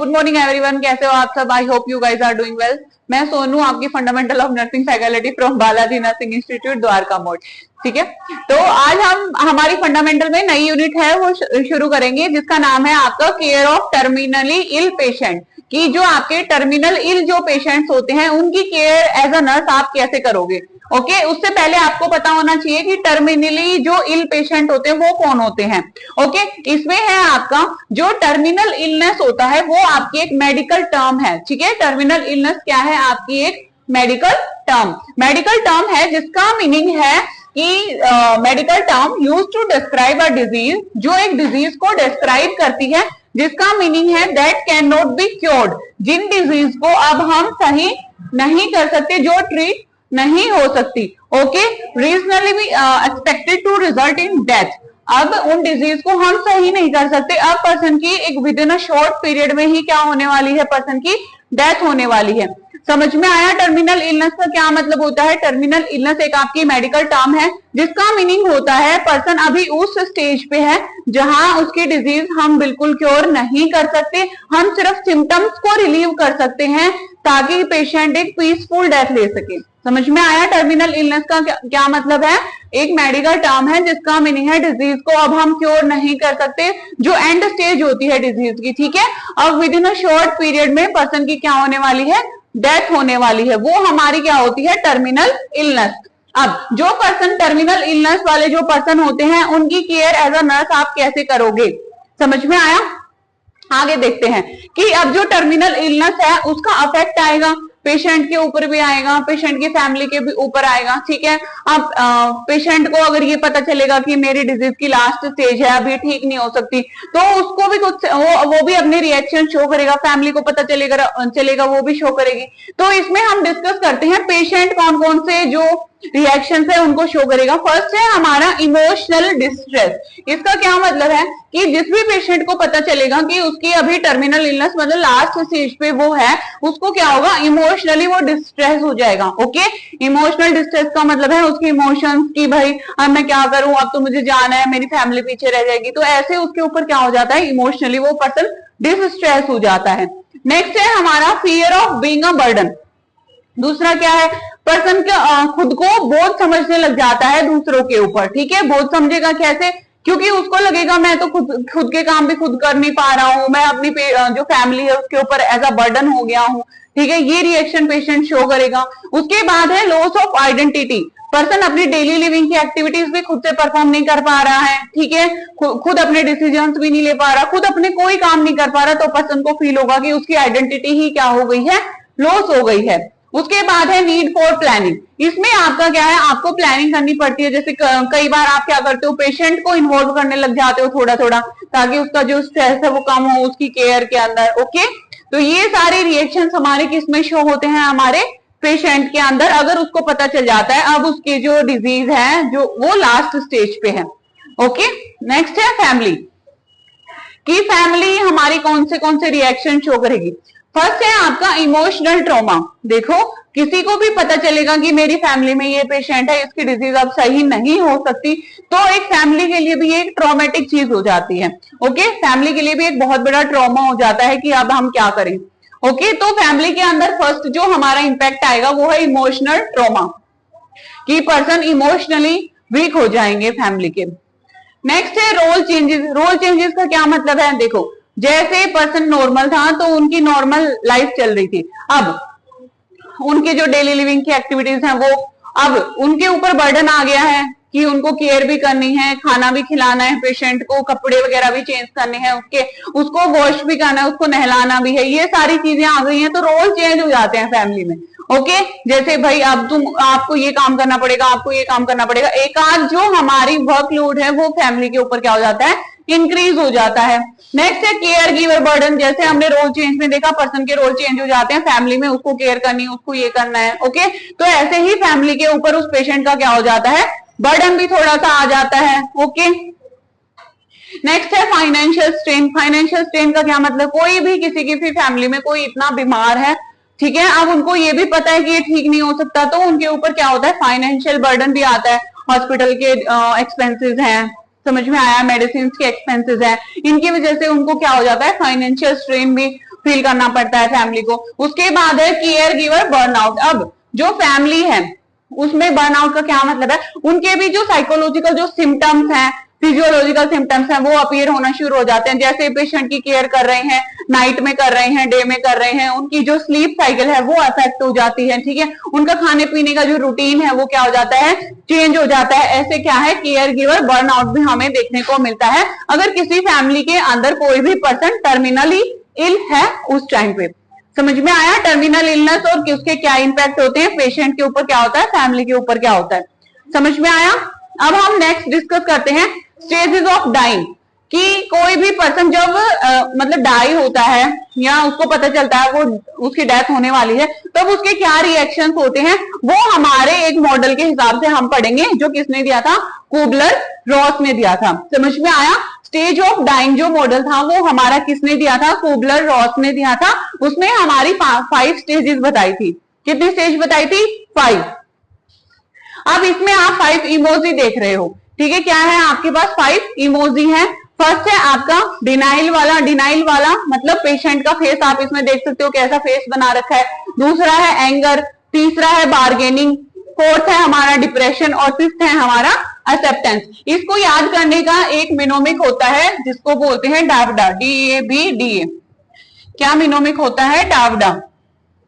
Good morning everyone, कैसे हो आप सब? I hope you guys are doing well. मैं सोनू, आपकी fundamental of nursing faculty from Balaji nursing institute Dwarka Mor. ठीक है, तो आज हम हमारी फंडामेंटल में नई यूनिट है वो शुरू करेंगे, जिसका नाम है आपका care of terminally ill patient. कि जो आपके टर्मिनल इल जो पेशेंट्स होते हैं उनकी केयर एज अ नर्स आप कैसे करोगे। ओके, उससे पहले आपको पता होना चाहिए कि टर्मिनली जो इल पेशेंट होते हैं वो कौन होते हैं। ओके, इसमें है आपका जो टर्मिनल इलनेस होता है वो आपकी एक मेडिकल टर्म है। ठीक है, टर्मिनल इलनेस क्या है? आपकी एक मेडिकल टर्म है जिसका मीनिंग है कि medical term use to describe a disease, जो एक डिजीज को डिस्क्राइब करती है, जिसका मीनिंग है that can not be cured. जिन डिजीज को अब हम सही नहीं कर सकते, जो ट्रीट नहीं हो सकती। ओके, रीजनली भी expected to result in death. अब उन डिजीज को हम सही नहीं कर सकते, अब पर्सन की एक with in a short period में ही क्या होने वाली है? पर्सन की डेथ होने वाली है। समझ में आया टर्मिनल इलनेस का क्या मतलब होता है? टर्मिनल इलनेस एक आपकी मेडिकल टर्म है जिसका मीनिंग होता है पर्सन अभी उस स्टेज पे है जहां उसकी डिजीज हम बिल्कुल क्योर नहीं कर सकते, हम सिर्फ सिम्टम्स को रिलीव कर सकते हैं ताकि पेशेंट एक पीसफुल डेथ ले सके। समझ में आया टर्मिनल इलनेस का क्या मतलब है? एक मेडिकल टर्म है जिसका मीनिंग है डिजीज को अब हम क्योर नहीं कर सकते, जो एंड स्टेज होती है डिजीज की। ठीक है, अब with in a short period में पर्सन की क्या होने वाली है? डेथ होने वाली है। वो हमारी क्या होती है? Terminal illness. अब जो पर्सन टर्मिनल इलनेस वाले जो पर्सन होते हैं उनकी केयर एज अ नर्स आप कैसे करोगे? समझ में आया? आगे देखते हैं कि अब जो टर्मिनल इलनेस है उसका अफेक्ट आएगा पेशेंट के ऊपर भी आएगा, पेशेंट की फैमिली के भी ऊपर आएगा। ठीक है, अब पेशेंट को अगर ये पता चलेगा कि मेरी डिजीज की लास्ट स्टेज है, अभी ठीक नहीं हो सकती, तो उसको भी कुछ वो भी अपने रिएक्शन शो करेगा, फैमिली को पता चलेगा वो भी शो करेगी। तो इसमें हम डिस्कस करते हैं पेशेंट कौन कौन से जो रिएक्शन है उनको शो करेगा। फर्स्ट है हमारा इमोशनल डिस्ट्रेस। इसका क्या मतलब है कि जिस भी पेशेंट को पता चलेगा कि उसकी अभी टर्मिनल इलनेस मतलब लास्ट स्टेज पे वो है, उसको क्या होगा? इमोशनली वो डिस्ट्रेस हो जाएगा। ओके, इमोशनल डिस्ट्रेस का मतलब है उसकी इमोशंस की भाई अब मैं क्या करूं, अब तो मुझे जाना है, मेरी फैमिली पीछे रह जाएगी। तो ऐसे उसके ऊपर क्या हो जाता है? इमोशनली वो पर्सन डिस्ट्रेस हो जाता है। नेक्स्ट है हमारा fear of being a burden. दूसरा क्या है? पर्सन खुद को बोझ समझने लग जाता है दूसरों के ऊपर। ठीक है, बोझ समझेगा कैसे? क्योंकि उसको लगेगा मैं तो खुद के काम भी खुद कर नहीं पा रहा हूं, मैं अपनी जो फैमिली है उसके ऊपर एज अ बर्डन हो गया हूं। ठीक है, ये रिएक्शन पेशेंट शो करेगा। उसके बाद है लॉस ऑफ आइडेंटिटी। पर्सन अपनी डेली लिविंग की एक्टिविटीज भी खुद से परफॉर्म नहीं कर पा रहा है। ठीक है, खुद अपने डिसीजंस भी नहीं ले पा रहा, खुद अपने कोई काम नहीं कर पा रहा, तो पर्सन को फील होगा कि उसकी आइडेंटिटी ही क्या हो गई है? लॉस हो गई है। उसके बाद है नीड फॉर प्लानिंग। इसमें आपका क्या है? आपको प्लानिंग करनी पड़ती है। जैसे कई बार आप क्या करते हो? पेशेंट को इन्वॉल्व करने लग जाते हो थोड़ा थोड़ा, ताकि उसका जो स्ट्रेस है वो कम हो उसकी केयर के अंदर। ओके, तो ये सारे रिएक्शंस हमारे किसमें शो होते हैं? हमारे पेशेंट के अंदर, अगर उसको पता चल जाता है अब उसकी जो डिजीज है जो वो लास्ट स्टेज पे है। ओके, नेक्स्ट है फैमिली। कि फैमिली हमारी कौन से रिएक्शन शो करेगी? फर्स्ट है आपका इमोशनल ट्रॉमा। देखो, किसी को भी पता चलेगा कि मेरी फैमिली में ये पेशेंट है, इसकी डिजीज अब सही नहीं हो सकती, तो एक फैमिली के लिए भी एक ट्रॉमेटिक चीज हो जाती है। ओके, फैमिली के लिए भी एक बहुत बड़ा ट्रॉमा हो जाता है कि अब हम क्या करें। ओके, तो फैमिली के अंदर फर्स्ट जो हमारा इंपैक्ट आएगा वो है इमोशनल ट्रॉमा, कि पर्सन इमोशनली वीक हो जाएंगे फैमिली के। नेक्स्ट है रोल चेंजेस। रोल चेंजेस का क्या मतलब है? देखो, जैसे पर्सन नॉर्मल था तो उनकी नॉर्मल लाइफ चल रही थी, अब उनके जो डेली लिविंग की एक्टिविटीज हैं वो अब उनके ऊपर बर्डन आ गया है कि उनको केयर भी करनी है, खाना भी खिलाना है पेशेंट को, कपड़े वगैरह भी चेंज करने हैं उसको वॉश भी करना है, उसको नहलाना भी है, ये सारी चीजें आ गई हैं, तो रोल चेंज हो जाते हैं फैमिली में। ओके, जैसे भाई अब आपको ये काम करना पड़ेगा, आपको ये काम करना पड़ेगा। एक आध जो हमारी वर्कलोड है वो फैमिली के ऊपर क्या हो जाता है? इंक्रीज हो जाता है। नेक्स्ट है केयर गिवर बर्डन। जैसे हमने रोल चेंज में देखा, पर्सन के रोल चेंज हो जाते हैं फैमिली में, उसको केयर करनी है, उसको ये करना है। ओके, तो ऐसे ही फैमिली के ऊपर उस पेशेंट का क्या हो जाता है? बर्डन भी थोड़ा सा आ जाता है। ओके, नेक्स्ट है फाइनेंशियल स्ट्रेन। फाइनेंशियल स्ट्रेन का क्या मतलब? कोई भी किसी की भी फैमिली में कोई इतना बीमार है, ठीक है, अब उनको ये भी पता है कि ये ठीक नहीं हो सकता, तो उनके ऊपर क्या होता है? फाइनेंशियल बर्डन भी आता है। हॉस्पिटल के एक्सपेंसेस हैं, समझ में आया, मेडिसिन के एक्सपेंसेस हैं, इनकी वजह से उनको क्या हो जाता है? फाइनेंशियल स्ट्रेन भी फील करना पड़ता है फैमिली को। उसके बाद है केयर गिवर बर्नआउट। अब जो फैमिली है उसमें बर्नआउट का क्या मतलब है, उनके भी जो साइकोलॉजिकल जो सिम्टम्स हैं, फिजियोलॉजिकल सिम्टम्स हैं, वो अपीयर होना शुरू हो जाते हैं। जैसे पेशेंट की केयर कर रहे हैं, नाइट में कर रहे हैं, डे में कर रहे हैं, उनकी जो स्लीप साइकिल है वो अफेक्ट हो जाती है, ठीक है। उनका खाने पीने का जो रूटीन है वो क्या हो जाता है, चेंज हो जाता है। ऐसे क्या है, केयर गिवर बर्नआउट भी हमें देखने को मिलता है अगर किसी फैमिली के अंदर कोई भी पर्सन टर्मिनली इल है उस टाइम पे। समझ में आया टर्मिनल इलनेस और उसके क्या इंपैक्ट होते हैं, पेशेंट के ऊपर क्या होता है, फैमिली के ऊपर क्या होता है, समझ में आया। अब हम नेक्स्ट डिस्कस करते हैं स्टेजेस ऑफ डाइंग, कि कोई भी पर्सन जब मतलब डाई होता है या उसको पता चलता है वो उसकी डेथ होने वाली है, तब उसके क्या रिएक्शंस होते हैं वो हमारे एक मॉडल के हिसाब से हम पढ़ेंगे, जो किसने दिया था, कुबलर-रॉस ने दिया था। समझ में आया। स्टेज ऑफ डाइंग जो मॉडल था वो हमारा किसने दिया था, कुबलर-रॉस ने दिया था। उसमें हमारी 5 स्टेजेस बताई थी। कितनी स्टेज बताई थी, 5। अब इसमें आप 5 इमोजी देख रहे हो, ठीक है। क्या है आपके पास, 5 इमोजी है। फर्स्ट है आपका डिनाइल वाला। डिनाइल वाला मतलब पेशेंट का फेस, आप इसमें देख सकते हो कैसा फेस बना रखा है। दूसरा है एंगर, तीसरा है बार्गेनिंग, फोर्थ है हमारा डिप्रेशन और फिफ्थ है हमारा एक्सेप्टेंस। इसको याद करने का एक मिनोमिक होता है जिसको बोलते हैं डावडा, DABDA। क्या मिनोमिक होता है, डावडा,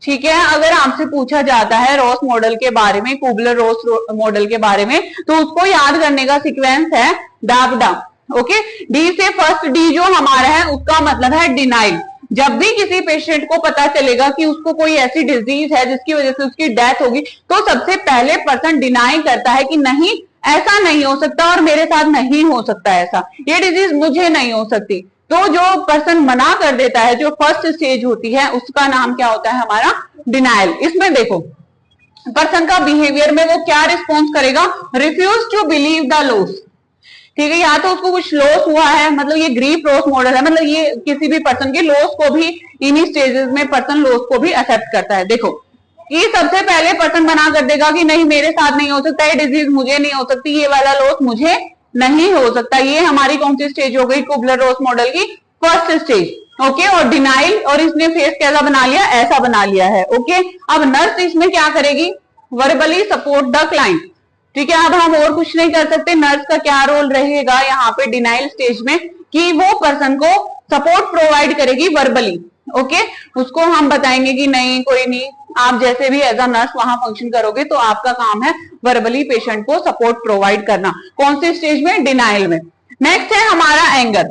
ठीक है। अगर आपसे पूछा जाता है रॉस मॉडल के बारे में, कुबलर-रॉस मॉडल के बारे में, तो उसको याद करने का सीक्वेंस है डावडा। ओके, डी से फर्स्ट डी जो हमारा है उसका मतलब है डिनाइल। जब भी किसी पेशेंट को पता चलेगा कि उसको कोई ऐसी डिजीज है जिसकी वजह से उसकी डेथ होगी, तो सबसे पहले पर्सन डिनाई करता है कि नहीं, ऐसा नहीं हो सकता और मेरे साथ नहीं हो सकता, ऐसा ये डिजीज मुझे नहीं हो सकती। तो जो पर्सन मना कर देता है, जो फर्स्ट स्टेज होती है, उसका नाम क्या होता है, हमारा डिनाइल। इसमें देखो पर्सन का बिहेवियर में वो क्या रिस्पॉन्स करेगा, refuse to believe the loss, ठीक है। या तो उसको कुछ लॉस हुआ है, मतलब ये ग्रीफ लॉस मॉडल है, मतलब ये किसी भी पर्सन के लॉस को भी, इन्हीं स्टेजेस में पर्सन लॉस को भी एक्सेप्ट करता है। देखो ये सबसे पहले पर्सन बना कर देगा कि नहीं मेरे साथ नहीं हो सकता, ये डिजीज मुझे नहीं हो सकती, ये वाला लॉस मुझे नहीं हो सकता। ये हमारी कौन सी स्टेज हो गई, कुबलर-रॉस मॉडल की फर्स्ट स्टेज। ओके, और डिनाइल, और इसने फेस कैसा बना लिया, ऐसा बना लिया है। ओके, अब नर्स इसमें क्या करेगी, वर्बली सपोर्ट द क्लाइंट, ठीक है। अब हम और कुछ नहीं कर सकते। नर्स का क्या रोल रहेगा यहाँ पे डिनाइल स्टेज में, कि वो पर्सन को सपोर्ट प्रोवाइड करेगी वर्बली। ओके, उसको हम बताएंगे कि नहीं कोई नहीं, आप जैसे भी एज अ नर्स वहां फंक्शन करोगे तो आपका काम है वर्बली पेशेंट को सपोर्ट प्रोवाइड करना। कौन से स्टेज में, डिनाइल में। नेक्स्ट है हमारा एंगर।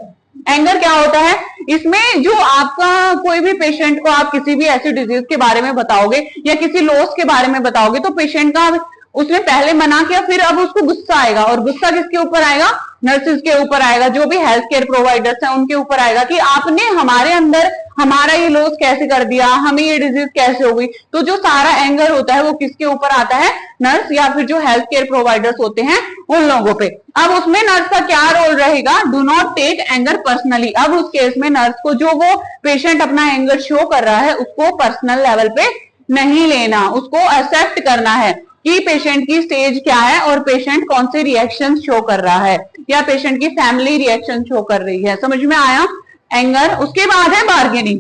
एंगर क्या होता है, इसमें जो आपका कोई भी पेशेंट को आप किसी भी ऐसी डिजीज के बारे में बताओगे या किसी लॉस के बारे में बताओगे, तो पेशेंट का उसने पहले मना किया, फिर अब उसको गुस्सा आएगा, और गुस्सा किसके ऊपर आएगा, नर्सेज के ऊपर आएगा, जो भी हेल्थ केयर प्रोवाइडर्स हैं उनके ऊपर आएगा कि आपने हमारे अंदर हमारा ये लॉस कैसे कर दिया, हमें ये डिजीज कैसे हो गई। तो जो सारा एंगर होता है वो किसके ऊपर आता है, नर्स या फिर जो हेल्थ केयर प्रोवाइडर्स होते हैं उन लोगों पे। अब उसमें नर्स का क्या रोल रहेगा, do not take anger personally. अब उस केस में नर्स को जो वो पेशेंट अपना एंगर शो कर रहा है उसको पर्सनल लेवल पे नहीं लेना, उसको एक्सेप्ट करना है कि पेशेंट की स्टेज क्या है और पेशेंट कौन से रिएक्शन शो कर रहा है, या पेशेंट की फैमिली रिएक्शन शो कर रही है। समझ में आया, एंगर। उसके बाद है बार्गेनिंग।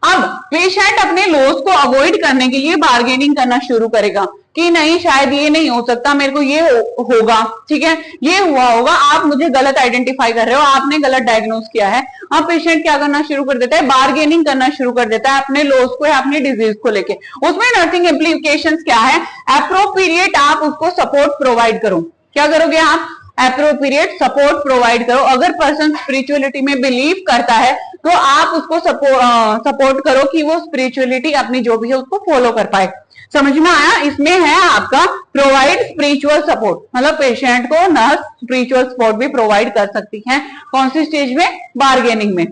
अब पेशेंट अपने लॉस को अवॉइड करने के लिए बार्गेनिंग करना शुरू करेगा कि नहीं शायद ये नहीं हो सकता, मेरे को ये होगा, ठीक है, ये हुआ होगा, आप मुझे गलत आइडेंटिफाई कर रहे हो, आपने गलत डायग्नोज किया है। अब पेशेंट क्या करना शुरू कर देता है, बार्गेनिंग करना शुरू कर देता है अपने लॉस को या अपनी डिजीज को लेके। उसमें नर्सिंग इम्प्लीकेशंस क्या है, अप्रोप्रिएट आप उसको सपोर्ट प्रोवाइड करो। क्या करोगे आप, अप्रोप्रिएट सपोर्ट प्रोवाइड करो। अगर पर्सन स्पिरिचुअलिटी में बिलीव करता है तो आप उसको सपोर्ट करो कि वो स्पिरिचुअलिटी अपनी जो भी है उसको फॉलो कर पाए। समझ में आया। इसमें है आपका प्रोवाइड स्पिरिचुअल सपोर्ट, मतलब पेशेंट को नर्स स्पिरिचुअल सपोर्ट भी प्रोवाइड कर सकती है। कौन सी स्टेज में, बार्गेनिंग में।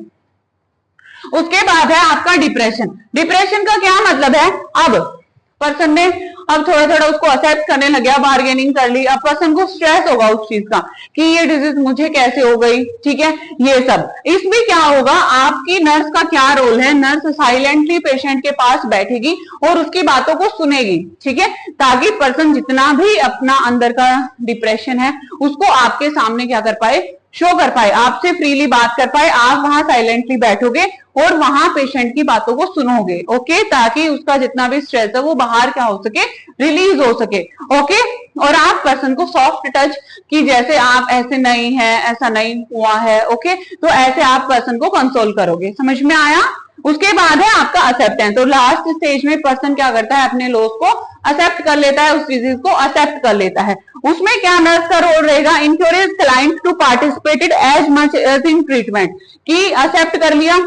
उसके बाद है आपका डिप्रेशन। डिप्रेशन का क्या मतलब है, अब पर्सन ने अब थोड़ा थोड़ा उसको एक्सेप्ट करने लग गया, बार्गेनिंग कर ली, अब पर्सन को स्ट्रेस होगा उस चीज का कि ये डिजीज मुझे कैसे हो गई, ठीक है, ये सब। इसमें क्या होगा, आपकी नर्स का क्या रोल है, नर्स साइलेंटली पेशेंट के पास बैठेगी और उसकी बातों को सुनेगी, ठीक है, ताकि पर्सन जितना भी अपना अंदर का डिप्रेशन है उसको आपके सामने क्या कर पाए, शो कर पाए, आपसे फ्रीली बात कर पाए, आप वहां साइलेंटली बैठोगे और वहां पेशेंट की बातों को सुनोगे, ओके, ताकि उसका जितना भी स्ट्रेस है वो बाहर क्या हो सके, रिलीज हो सके, ओके। और आप पर्सन को सॉफ्ट टच की जैसे आप ऐसे नहीं है, ऐसा नहीं हुआ है, ओके, तो ऐसे आप पर्सन को कंसोल करोगे, समझ में आया। उसके बाद है आपका एक्सेप्टेंस। तो लास्ट स्टेज में पर्सन क्या करता है, अपने लॉस को एक्सेप्ट कर लेता है, उस डिजीज को एक्सेप्ट कर लेता है। उसमें क्या नर्स का रोल रहेगा, encourage client to participated as much as in treatment, कि एक्सेप्ट कर लिया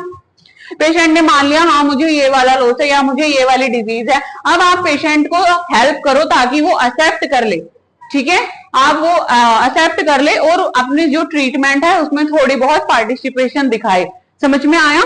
पेशेंट ने, मान लिया हाँ मुझे ये वाला लॉस है या मुझे ये वाली डिजीज है, अब आप पेशेंट को हेल्प करो ताकि वो एक्सेप्ट कर ले, ठीक है, आप वो एक्सेप्ट कर ले और अपनी जो ट्रीटमेंट है उसमें थोड़ी बहुत पार्टिसिपेशन दिखाए, समझ में आया।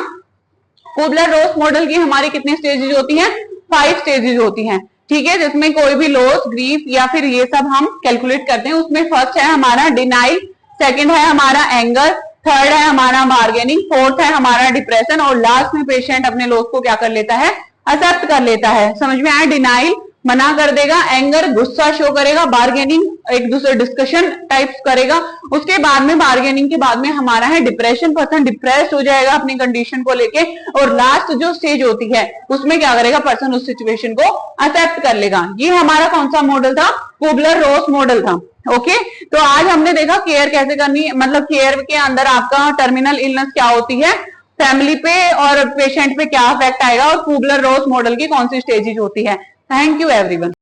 कुबलर-रोस मॉडल की हमारी कितनी स्टेजेस होती हैं, 5 स्टेजेस होती हैं, ठीक है, जिसमें कोई भी लॉस, ग्रीफ या फिर ये सब हम कैलकुलेट करते हैं। उसमें फर्स्ट है हमारा डिनाइल, सेकंड है हमारा एंगर, थर्ड है हमारा बार्गेनिंग, फोर्थ है हमारा डिप्रेशन और लास्ट में पेशेंट अपने लॉस को क्या कर लेता है, एक्सेप्ट कर लेता है। समझ में आया। डिनाइल मना कर देगा, एंगर गुस्सा शो करेगा, बार्गेनिंग एक दूसरे डिस्कशन टाइप्स करेगा, उसके बाद में बार्गेनिंग के बाद में हमारा है डिप्रेशन, पर्सन डिप्रेस्ड हो जाएगा अपनी कंडीशन को लेके, और लास्ट जो स्टेज होती है उसमें क्या करेगा, पर्सन उस सिचुएशन को एक्सेप्ट कर लेगा। ये हमारा कौन सा मॉडल था, कुबलर-रोस मॉडल था, ओके। तो आज हमने देखा केयर कैसे करनी है, मतलब केयर के अंदर आपका टर्मिनल इलनेस क्या होती है, फैमिली पे और पेशेंट पे क्या इफेक्ट आएगा, और कुबलर-रोस मॉडल की कौन सी स्टेजेस होती है। Thank you everyone.